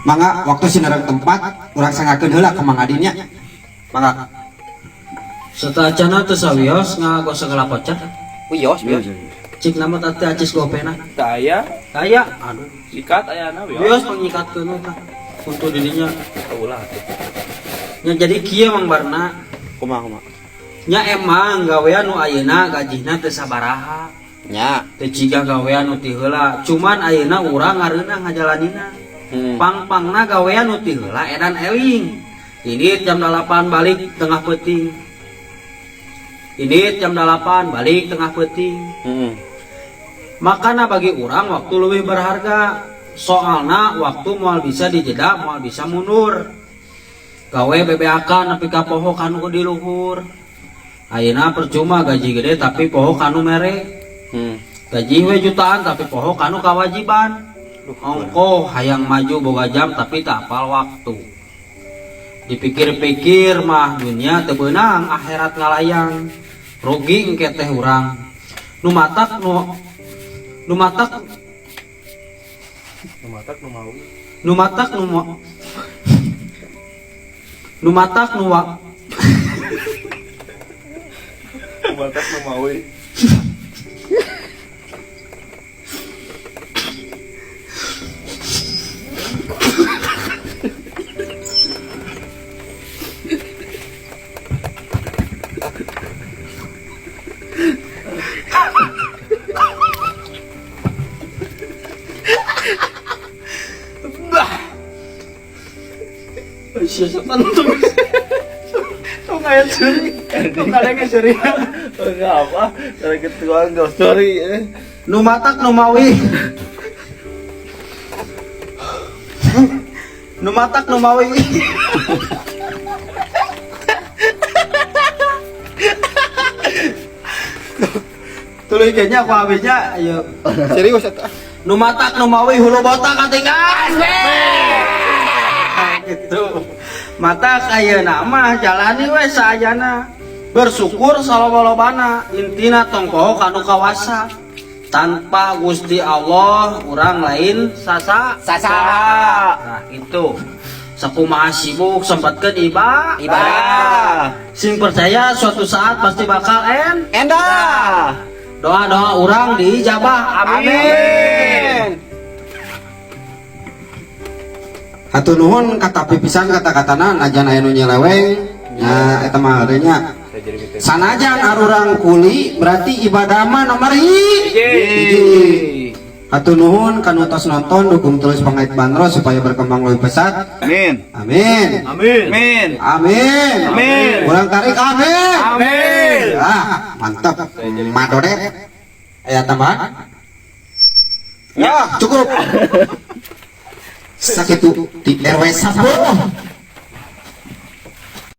Mangga waktu sinerang tempat urang sangakeun heula ka Mang Adinya. Mangga. Satacana teu sawios ngagos segala pocat. Wios, wios. Cik nama teh acis gopena. Daya, Kaya aduh. sikat ayana wios. Wios pangikatkeun eta. Untuk dirinya. Ulah atuh. Nya jadi kieu Mang Barna. Kumaha? Nya emang gawean nu ayeuna gajina teu sabaraha. Nya. Teu ciga gawean nu ti heula. Cuman ayeuna urang ngareunah ngajalanina. Pang-pangna gawean nu ti heula edan eling. Ini jam 8 balik tengah peuting. Ini jam 8 balik tengah peuting. Makana bagi urang waktu lebih berharga. Soalna waktu moal bisa dijeda, moal bisa mundur. Gawe bebeakan nepi ka poho kanu di luhur. Ayeuna percuma gaji gede tapi poho kanu mere. Gaji we jutaan tapi poho kanu kewajiban. Ongko hayang maju boga jam tapi tak apal waktu. Dipikir-pikir mah dunia teu beunang akhirat ngalayang. Rugi engke teh urang. Nu matak nu matak nu matak nu maui. Setan tuh. Tong aya curi. Tong kadang curi. Enggak apa? Dari ketua enggak curi. Nu matak nu mawi. Nu matak nu mawi. Tuluy kayaknya aku habisnya ayo. Serius eta. Nu matak nu mawi hulu botak katingan. Gitu. Matak ayeuna mah jalani we saayana. Bersyukur salobana intina tong poho kanu kawasa. Tanpa Gusti Allah urang lain sasa. Nah itu. Sakumaha sibuk sempatkeun ibadah. Sing percaya suatu saat pasti bakal Endah. doa-doa urang diijabah. Amin. Hatur nuhun kata pipisan kata-katana najan aya nu nyeleweng. Nya eta mah nya sanajan arurang kuli berarti ibadah mah nomor hiji. Hatur nuhun kanu tos nonton dukung terus pangait bandros supaya berkembang lebih pesat. Amin. Amin. Amin. Amin. Amin. Ulang tarik amin. Amin. Mantap. Madodet. Aya tambahan? Ya, cukup. Sakitu di RW 1.